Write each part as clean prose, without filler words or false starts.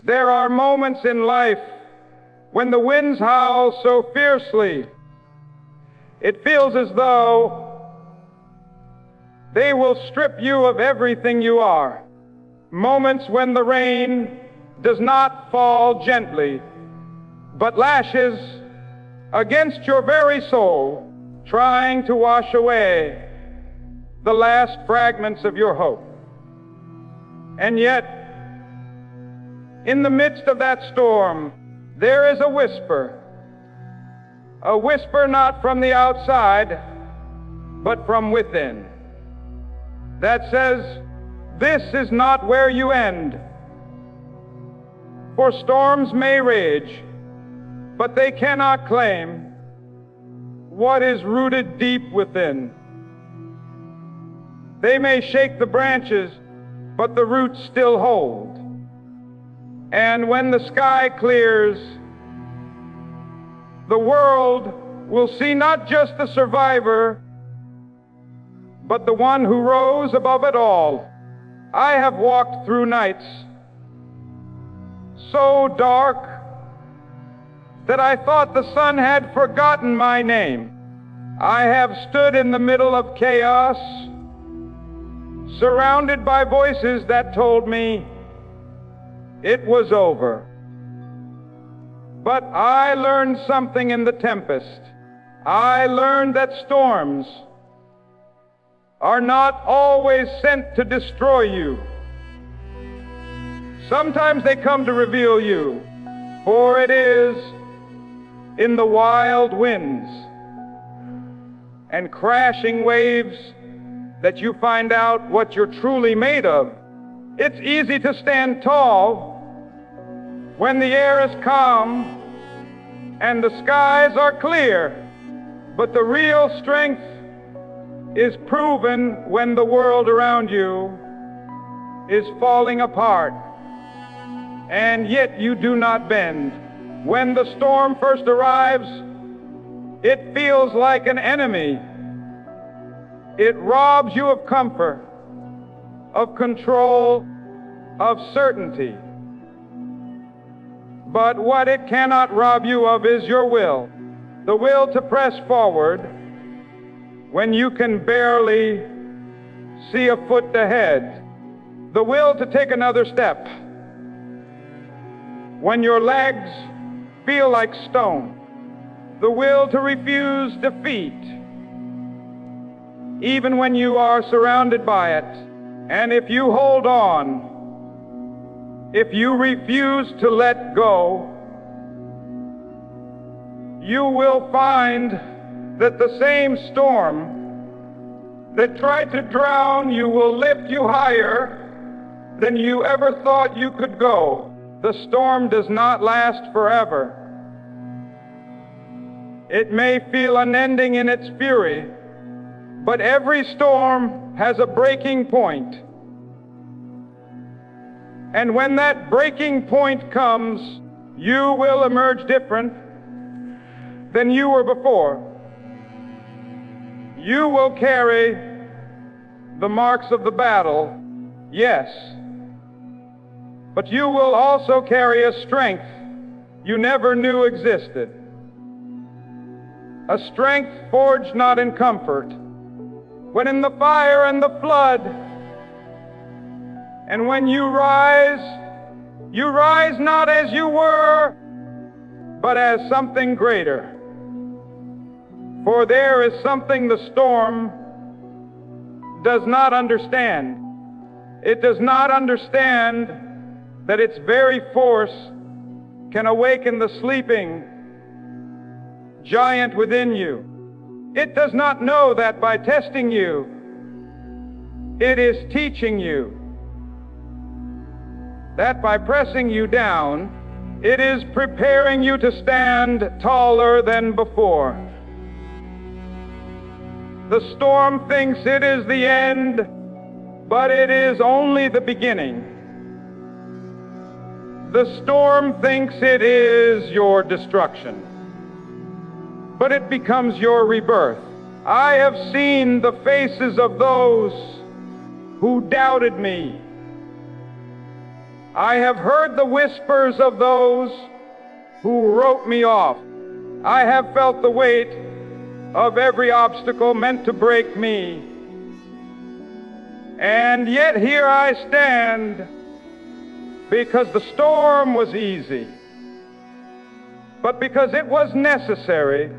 There are moments in life when the winds howl so fiercely, it feels as though they will strip you of everything you are. Moments when the rain does not fall gently, but lashes against your very soul, trying to wash away the last fragments of your hope. And yet, in the midst of that storm, there is a whisper not from the outside, but from within, that says, this is not where you end. For storms may rage, but they cannot claim what is rooted deep within. They may shake the branches, but the roots still hold. And when the sky clears, the world will see not just the survivor, but the one who rose above it all. I have walked through nights so dark that I thought the sun had forgotten my name. I have stood in the middle of chaos, surrounded by voices that told me it was over. But I learned something in the tempest. I learned that storms are not always sent to destroy you. Sometimes they come to reveal you, for it is in the wild winds and crashing waves that you find out what you're truly made of. It's easy to stand tall when the air is calm and the skies are clear, but the real strength is proven when the world around you is falling apart, and yet you do not bend. When the storm first arrives, it feels like an enemy. It robs you of comfort, of control, of certainty. But what it cannot rob you of is your will, the will to press forward when you can barely see a foot ahead, the will to take another step when your legs feel like stone, the will to refuse defeat even when you are surrounded by it. And if you hold on, if you refuse to let go, you will find that the same storm that tried to drown you will lift you higher than you ever thought you could go. The storm does not last forever. It may feel unending in its fury, but every storm has a breaking point. And when that breaking point comes, you will emerge different than you were before. You will carry the marks of the battle, yes, but you will also carry a strength you never knew existed. A strength forged not in comfort, but in the fire and the flood. And when you rise not as you were, but as something greater. For there is something the storm does not understand. It does not understand that its very force can awaken the sleeping giant within you. It does not know that by testing you, it is teaching you that by pressing you down, it is preparing you to stand taller than before. The storm thinks it is the end, but it is only the beginning. The storm thinks it is your destruction, but it becomes your rebirth. I have seen the faces of those who doubted me, I have heard the whispers of those who wrote me off. I have felt the weight of every obstacle meant to break me. And yet here I stand, because the storm was easy, but because it was necessary,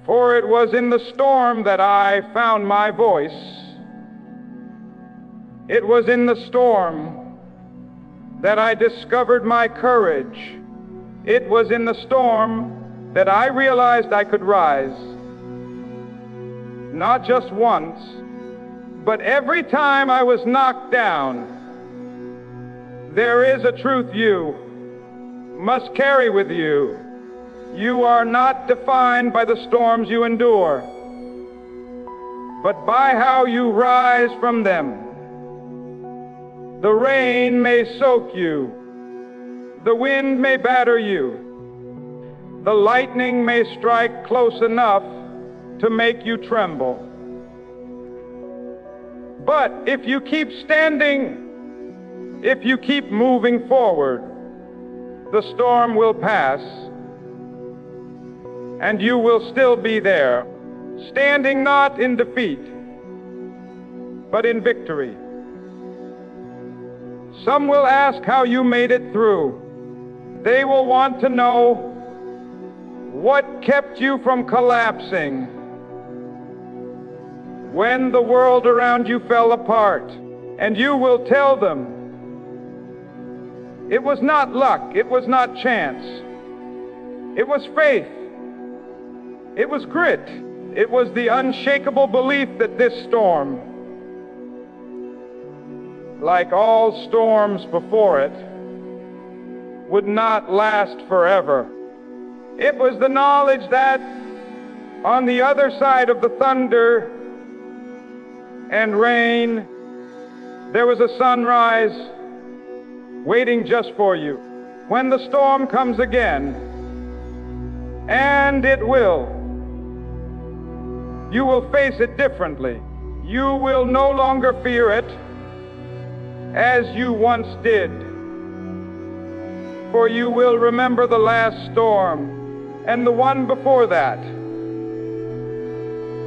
for it was in the storm that I found my voice. It was in the storm that I discovered my courage. It was in the storm that I realized I could rise. Not just once, but every time I was knocked down. There is a truth you must carry with you. You are not defined by the storms you endure, but by how you rise from them. The rain may soak you, the wind may batter you, the lightning may strike close enough to make you tremble. But if you keep standing, if you keep moving forward, the storm will pass, and you will still be there, standing not in defeat, but in victory. Some will ask how you made it through. They will want to know what kept you from collapsing when the world around you fell apart. And you will tell them, it was not luck, it was not chance, it was faith, it was grit, it was the unshakable belief that this storm, like all storms before it, would not last forever. It was the knowledge that on the other side of the thunder and rain, there was a sunrise waiting just for you. When the storm comes again, and it will, you will face it differently. You will no longer fear it as you once did, for you will remember the last storm and the one before that.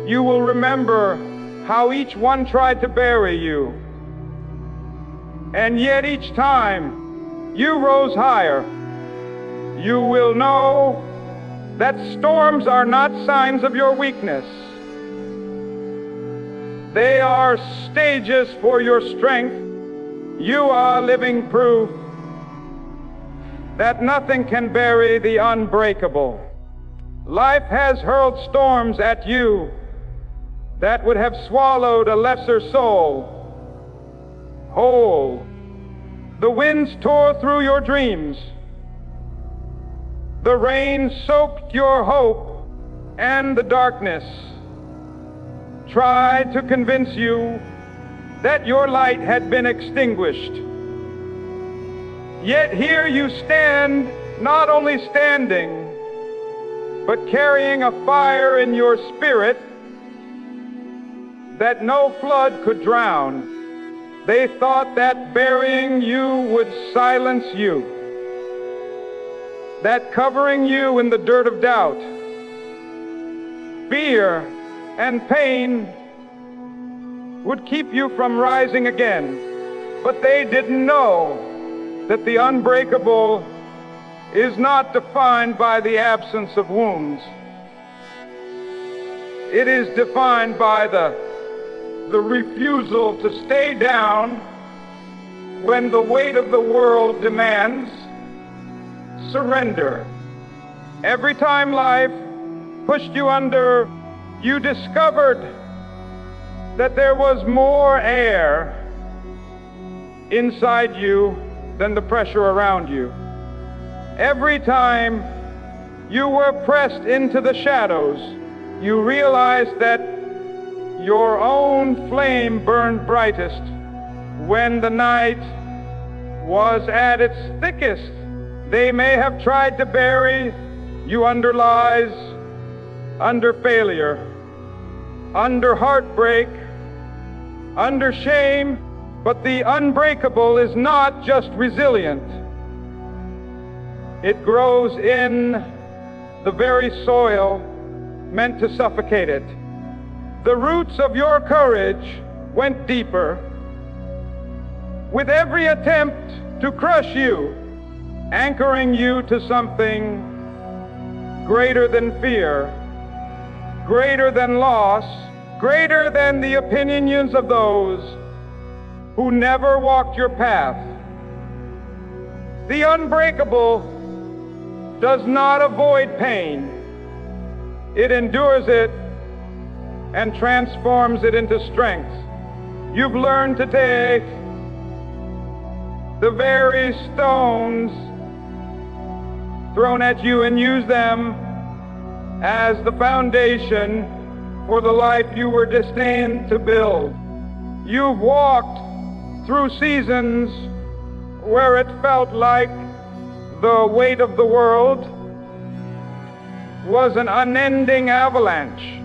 You will remember how each one tried to bury you, and yet each time you rose higher. You will know that storms are not signs of your weakness. They are stages for your strength. You are living proof that nothing can bury the unbreakable. Life has hurled storms at you that would have swallowed a lesser soul whole. The winds tore through your dreams. The rain soaked your hope, and the darkness tried to convince you that your light had been extinguished. Yet here you stand, not only standing, but carrying a fire in your spirit that no flood could drown. They thought that burying you would silence you, that covering you in the dirt of doubt, fear, and pain would keep you from rising again. But they didn't know that the unbreakable is not defined by the absence of wounds. It is defined by the refusal to stay down when the weight of the world demands surrender. Every time life pushed you under, you discovered that there was more air inside you than the pressure around you. Every time you were pressed into the shadows, you realized that your own flame burned brightest when the night was at its thickest. They may have tried to bury you under lies, under failure, under heartbreak, under shame, But the unbreakable is not just resilient. It grows in the very soil meant to suffocate it. The roots of your courage went deeper. With every attempt to crush you, anchoring you to something greater than fear, greater than loss, greater than the opinions of those who never walked your path. The unbreakable does not avoid pain. It endures it and transforms it into strength. You've learned to take the very stones thrown at you and use them as the foundation for the life you were destined to build. You've walked through seasons where it felt like the weight of the world was an unending avalanche.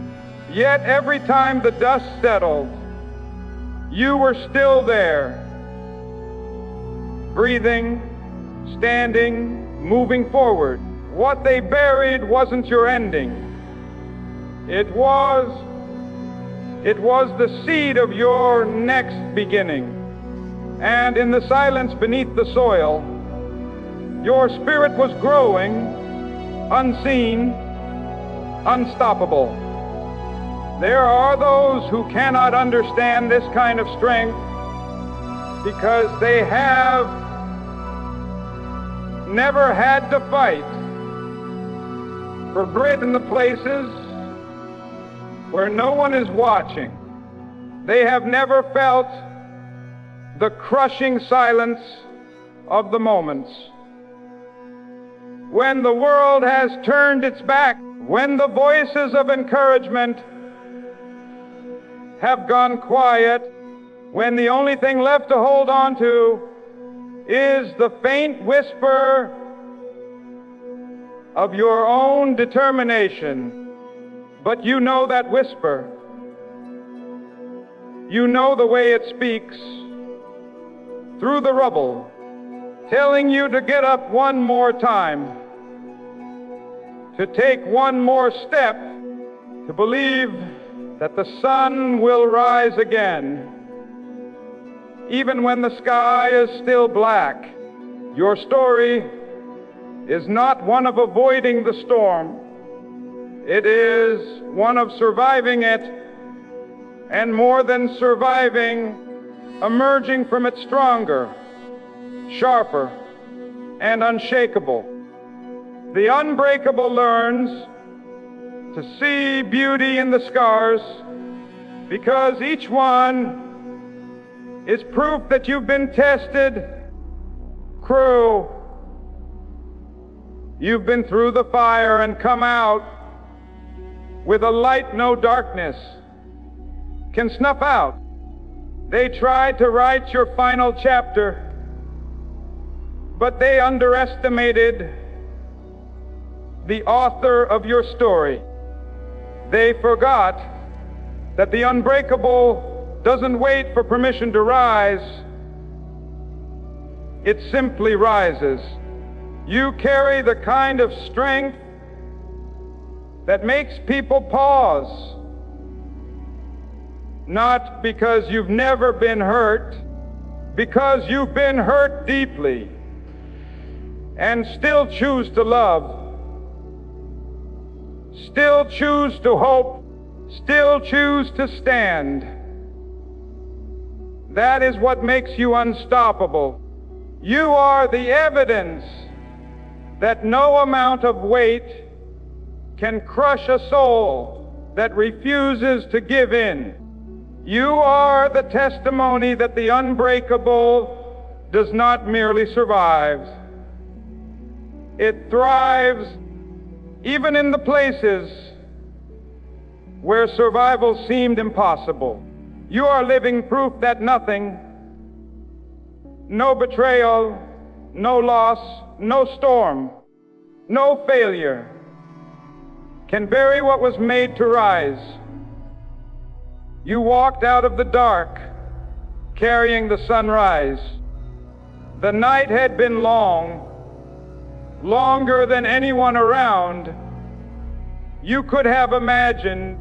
Yet every time the dust settled, you were still there, breathing, standing, moving forward. What they buried wasn't your ending. It was the seed of your next beginning. And in the silence beneath the soil, your spirit was growing, unseen, unstoppable. There are those who cannot understand this kind of strength because they have never had to fight for grit in the places where no one is watching. They have never felt the crushing silence of the moments. When the world has turned its back, when the voices of encouragement have gone quiet, when the only thing left to hold on to is the faint whisper of your own determination. But you know that whisper. You know the way it speaks through the rubble, telling you to get up one more time, to take one more step, to believe that the sun will rise again. Even when the sky is still black, your story is not one of avoiding the storm. It is one of surviving it, and more than surviving, emerging from it stronger, sharper, and unshakable. The unbreakable learns to see beauty in the scars because each one is proof that you've been tested. Crew, you've been through the fire and come out with a light no darkness can snuff out. They tried to write your final chapter, but they underestimated the author of your story. They forgot that the unbreakable doesn't wait for permission to rise. It simply rises. You carry the kind of strength that makes people pause, not because you've never been hurt, because you've been hurt deeply and still choose to love, still choose to hope, still choose to stand. That is what makes you unstoppable. You are the evidence that no amount of weight can crush a soul that refuses to give in. You are the testimony that the unbreakable does not merely survive. It thrives even in the places where survival seemed impossible. You are living proof that nothing, no betrayal, no loss, no storm, no failure can bury what was made to rise. You walked out of the dark, carrying the sunrise. The night had been long, longer than anyone around you could have imagined,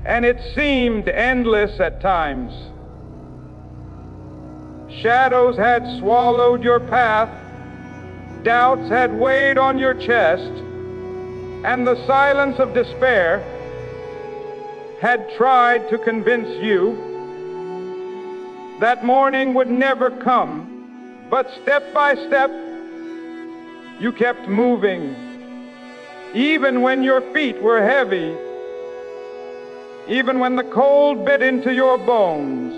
and it seemed endless at times. Shadows had swallowed your path, doubts had weighed on your chest, and the silence of despair had tried to convince you that morning would never come. But step by step, you kept moving, even when your feet were heavy, even when the cold bit into your bones.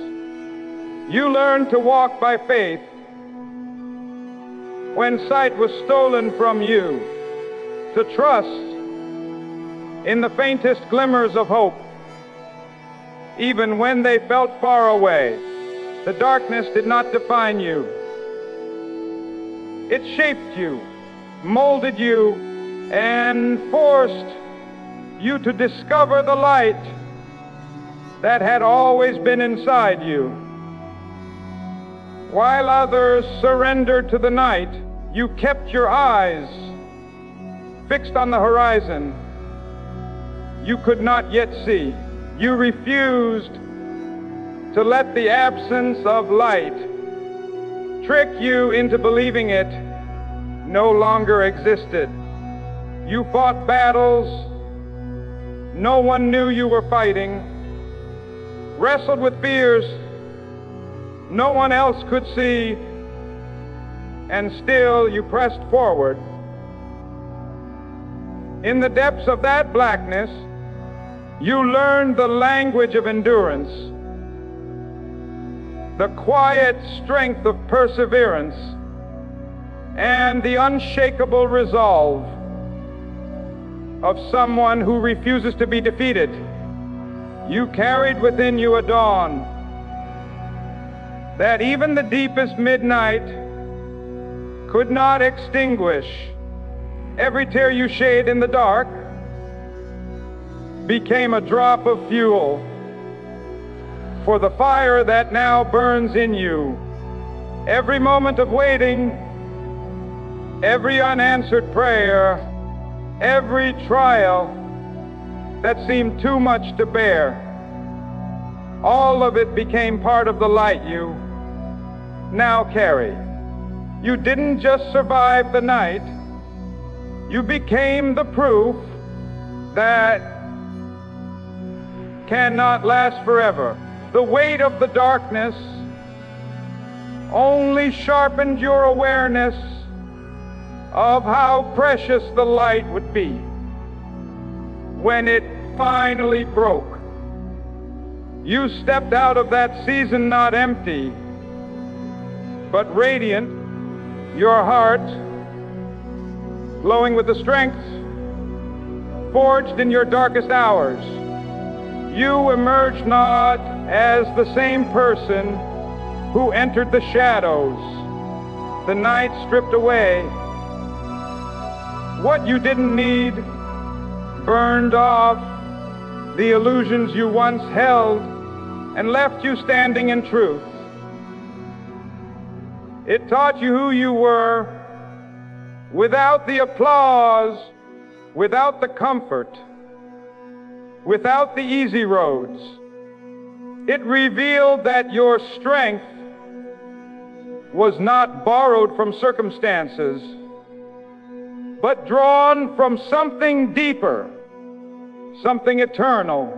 You learned to walk by faith when sight was stolen from you, to trust in the faintest glimmers of hope, even when they felt far away. The darkness did not define you. It shaped you, molded you, and forced you to discover the light that had always been inside you. While others surrendered to the night, you kept your eyes fixed on the horizon you could not yet see. You refused to let the absence of light trick you into believing it no longer existed. You fought battles no one knew you were fighting, wrestled with fears no one else could see, and still you pressed forward. In the depths of that blackness, you learned the language of endurance, the quiet strength of perseverance, and the unshakable resolve of someone who refuses to be defeated. You carried within you a dawn that even the deepest midnight could not extinguish. Every tear you shed in the dark became a drop of fuel for the fire that now burns in you. Every moment of waiting, every unanswered prayer, every trial that seemed too much to bear, all of it became part of the light you now carry. You didn't just survive the night, you became the proof that cannot last forever. The weight of the darkness only sharpened your awareness of how precious the light would be when it finally broke. You stepped out of that season not empty, but radiant, your heart glowing with the strength forged in your darkest hours. You emerged not as the same person who entered the shadows. The night stripped away what you didn't need, burned off the illusions you once held, and left you standing in truth. It taught you who you were without the applause, without the comfort, without the easy roads. It revealed that your strength was not borrowed from circumstances, but drawn from something deeper, something eternal.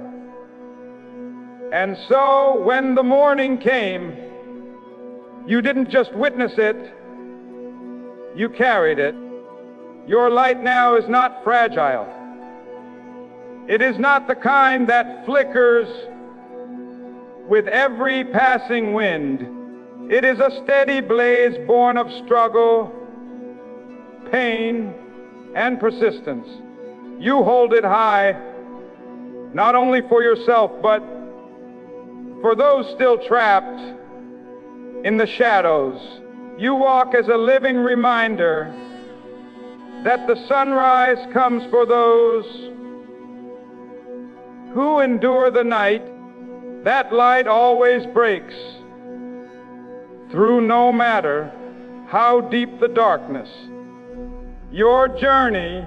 And so when the morning came, you didn't just witness it, you carried it. Your light now is not fragile. It is not the kind that flickers with every passing wind. It is a steady blaze born of struggle, pain, and persistence. You hold it high, not only for yourself, but for those still trapped in the shadows. You walk as a living reminder that the sunrise comes for those who endure the night. That light always breaks through no matter how deep the darkness. Your journey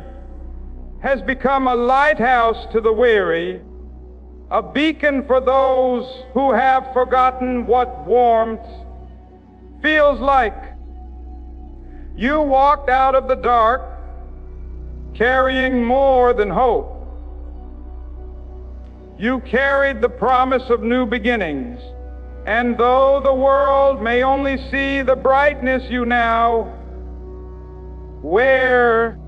has become a lighthouse to the weary, a beacon for those who have forgotten what warmth feels like. You walked out of the dark carrying more than hope. You carried the promise of new beginnings. And though the world may only see the brightness you now wear,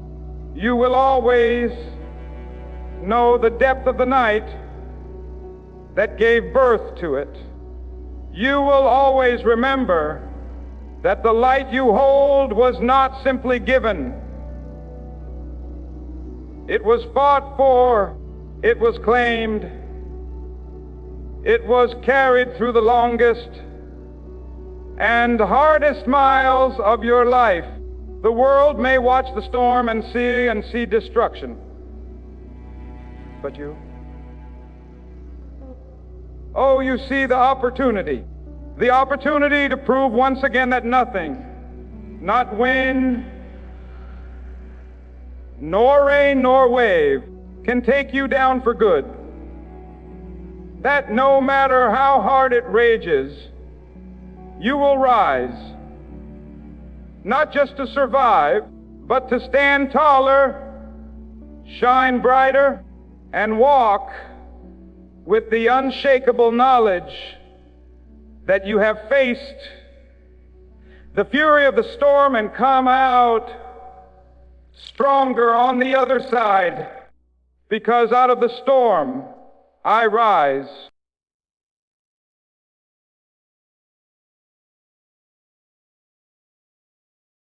you will always know the depth of the night that gave birth to it. You will always remember that the light you hold was not simply given. It was fought for, it was claimed, it was carried through the longest and hardest miles of your life. The world may watch the storm and see destruction. But you? Oh, you see the opportunity to prove once again that nothing, not wind, nor rain, nor wave, can take you down for good. That no matter how hard it rages, you will rise, not just to survive, but to stand taller, shine brighter, and walk with the unshakable knowledge that you have faced the fury of the storm and come out stronger on the other side, because out of the storm I rise.